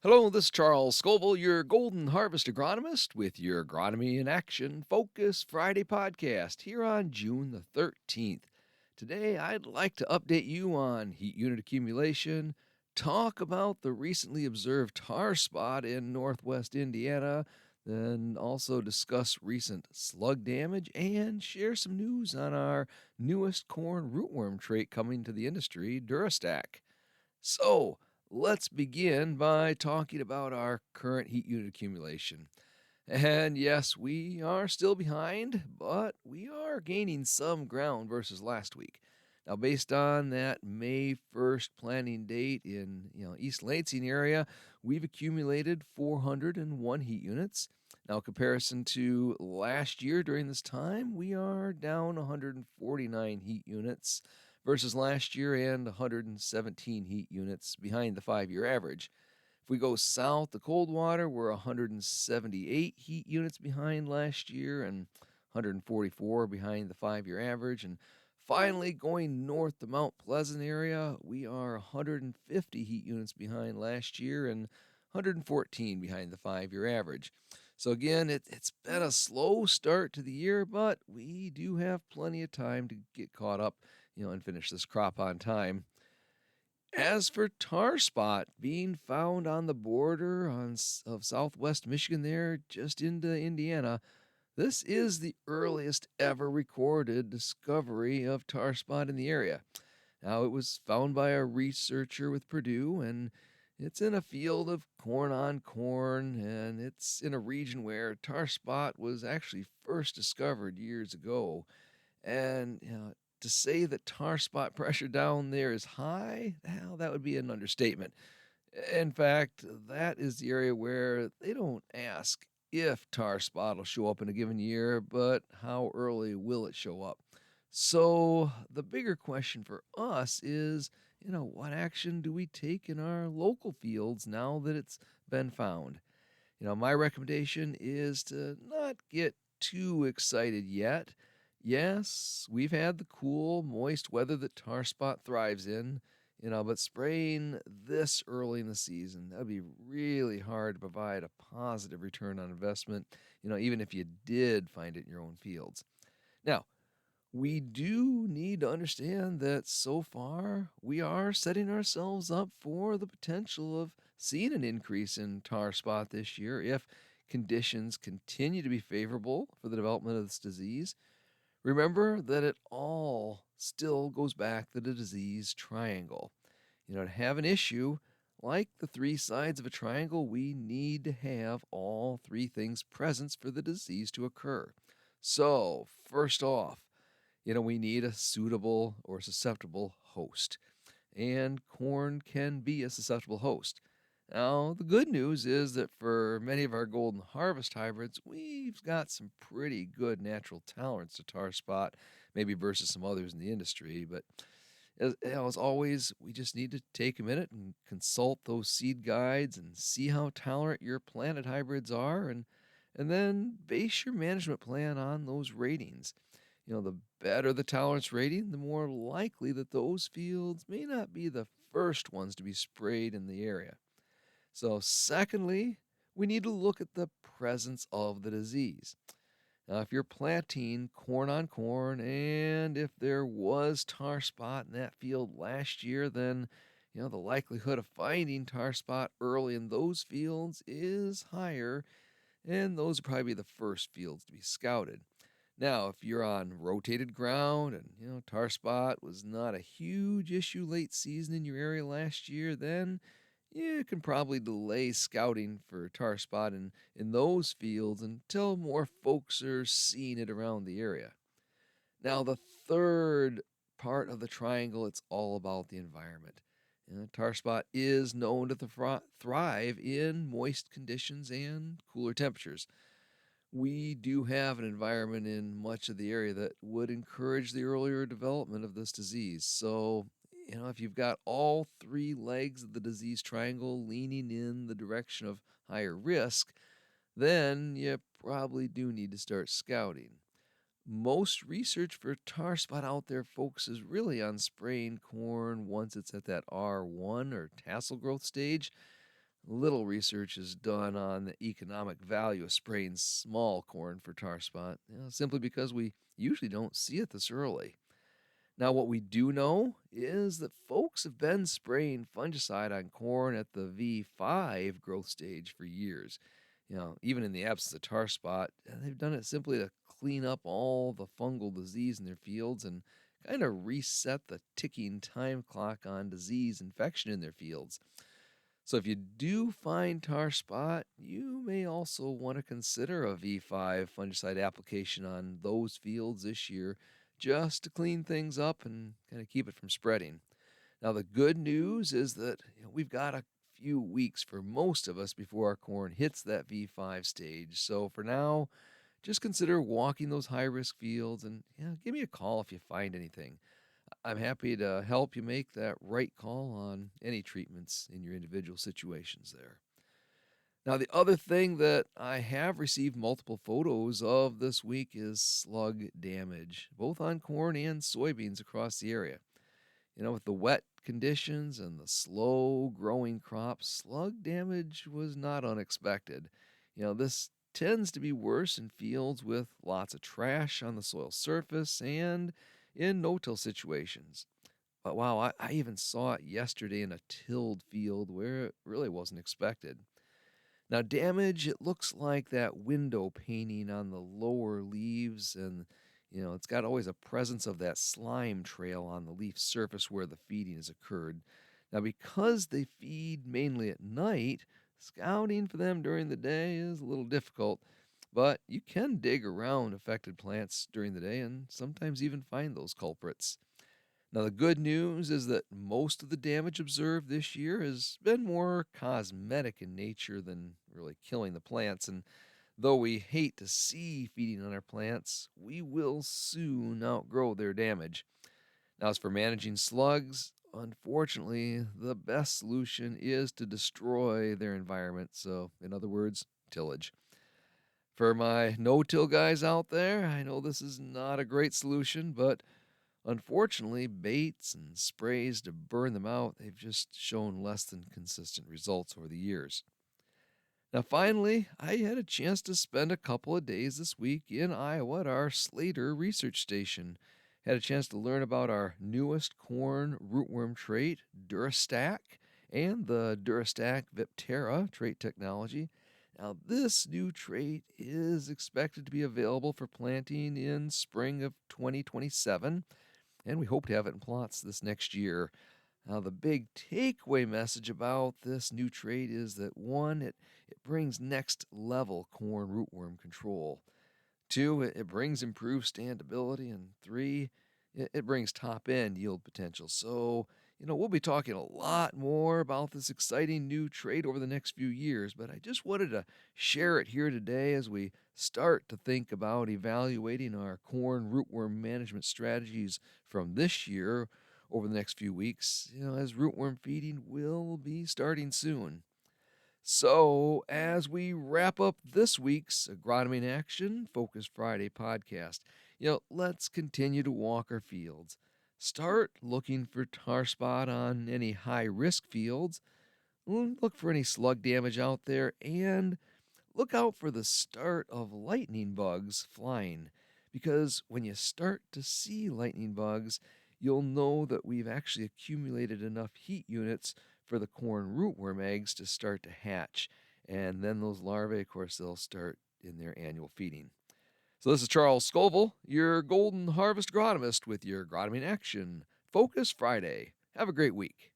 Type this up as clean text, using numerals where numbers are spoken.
Hello, this is Charles Scoville, your Golden Harvest agronomist, with your Agronomy in Action Focus Friday podcast here on June the 13th. Today, I'd like to update you on heat unit accumulation, talk about the recently observed tar spot in northwest Indiana, then also discuss recent slug damage and share some news on our newest corn rootworm trait coming to the industry, Durastak. So, let's begin by talking about our current heat unit accumulation. And yes, we are still behind, but we are gaining some ground versus last week. Now, based on that May 1st planting date in East Lansing area, we've accumulated 401 heat units. Now, comparison to last year during this time, we are down 149 heat units versus last year and 117 heat units behind the 5 year average. If we go south to Coldwater, we're 178 heat units behind last year and 144 behind the 5 year average. And finally, going north to Mount Pleasant area, we are 150 heat units behind last year and 114 behind the 5 year average. So, again, it's been a slow start to the year, but we do have plenty of time to get caught up, and finish this crop on time. As for tar spot being found on the border of southwest Michigan, there just into Indiana, this is the earliest ever recorded discovery of tar spot in the area. Now, it was found by a researcher with Purdue, and it's in a field of corn on corn, and it's in a region where tar spot was actually first discovered years ago. And to say that tar spot pressure down there is high, well, that would be an understatement. In fact, that is the area where they don't ask if tar spot will show up in a given year, but how early will it show up? So the bigger question for us is, what action do we take in our local fields now that it's been found? My recommendation is to not get too excited yet. Yes, we've had the cool, moist weather that tar spot thrives in, but spraying this early in the season, that'd be really hard to provide a positive return on investment, even if you did find it in your own fields. Now, we do need to understand that so far we are setting ourselves up for the potential of seeing an increase in tar spot this year if conditions continue to be favorable for the development of this disease. Remember that it all still goes back to the disease triangle. To have an issue like the three sides of a triangle, we need to have all three things present for the disease to occur. So, first off, we need a suitable or susceptible host. And corn can be a susceptible host. Now, the good news is that for many of our golden harvest hybrids, we've got some pretty good natural tolerance to tar spot, maybe versus some others in the industry. But as always, we just need to take a minute and consult those seed guides and see how tolerant your planted hybrids are, and then base your management plan on those ratings. The better the tolerance rating, the more likely that those fields may not be the first ones to be sprayed in the area. So, secondly, we need to look at the presence of the disease. Now, if you're planting corn on corn and if there was tar spot in that field last year, then the likelihood of finding tar spot early in those fields is higher, and those would probably be the first fields to be scouted. Now, if you're on rotated ground and tar spot was not a huge issue late season in your area last year, then you can probably delay scouting for tar spot in those fields until more folks are seeing it around the area. Now, the third part of the triangle, it's all about the environment. Tar spot is known to thrive in moist conditions and cooler temperatures. We do have an environment in much of the area that would encourage the earlier development of this disease. So, if you've got all three legs of the disease triangle leaning in the direction of higher risk, then you probably do need to start scouting. Most research for tar spot out there focuses really on spraying corn once it's at that R1 or tassel growth stage. Little research is done on the economic value of spraying small corn for tar spot, simply because we usually don't see it this early. Now, what we do know is that folks have been spraying fungicide on corn at the V5 growth stage for years. Even in the absence of tar spot, they've done it simply to clean up all the fungal disease in their fields and kind of reset the ticking time clock on disease infection in their fields. So if you do find tar spot, you may also want to consider a V5 fungicide application on those fields this year just to clean things up and kind of keep it from spreading. Now the good news is that we've got a few weeks for most of us before our corn hits that V5 stage. So for now, just consider walking those high risk fields and give me a call if you find anything. I'm happy to help you make that right call on any treatments in your individual situations there. Now, the other thing that I have received multiple photos of this week is slug damage, both on corn and soybeans across the area. With the wet conditions and the slow growing crops, slug damage was not unexpected. This tends to be worse in fields with lots of trash on the soil surface and in no-till situations. But wow, I even saw it yesterday in a tilled field where it really wasn't expected. Now, damage, it looks like that window painting on the lower leaves, and it's got always a presence of that slime trail on the leaf surface where the feeding has occurred. Now, because they feed mainly at night, scouting for them during the day is a little difficult, but you can dig around affected plants during the day and sometimes even find those culprits. Now, the good news is that most of the damage observed this year has been more cosmetic in nature than really killing the plants. And though we hate to see feeding on our plants, we will soon outgrow their damage. Now, as for managing slugs, unfortunately, the best solution is to destroy their environment. So, in other words, tillage. For my no till guys out there, I know this is not a great solution, but unfortunately, baits and sprays to burn them out, they've just shown less than consistent results over the years. Now, finally, I had a chance to spend a couple of days this week in Iowa at our Slater research station. Had a chance to learn about our newest corn rootworm trait, Durastak, and the Durastak Viptera trait technology. Now, this new trait is expected to be available for planting in spring of 2027, and we hope to have it in plots this next year. Now, the big takeaway message about this new trait is that one, it brings next level corn rootworm control. Two, it brings improved standability. And three, it brings top end yield potential. So, we'll be talking a lot more about this exciting new trait over the next few years, but I just wanted to share it here today as we start to think about evaluating our corn rootworm management strategies from this year over the next few weeks, as rootworm feeding will be starting soon. So, as we wrap up this week's Agronomy in Action Focus Friday podcast, let's continue to walk our fields. Start looking for tar spot on any high risk fields. Look for any slug damage out there and look out for the start of lightning bugs flying. Because when you start to see lightning bugs, you'll know that we've actually accumulated enough heat units for the corn rootworm eggs to start to hatch. And then those larvae, of course, they'll start in their annual feeding. So this is Charles Scoville, your Golden Harvest agronomist with your Agronomy in Action Focus Friday. Have a great week.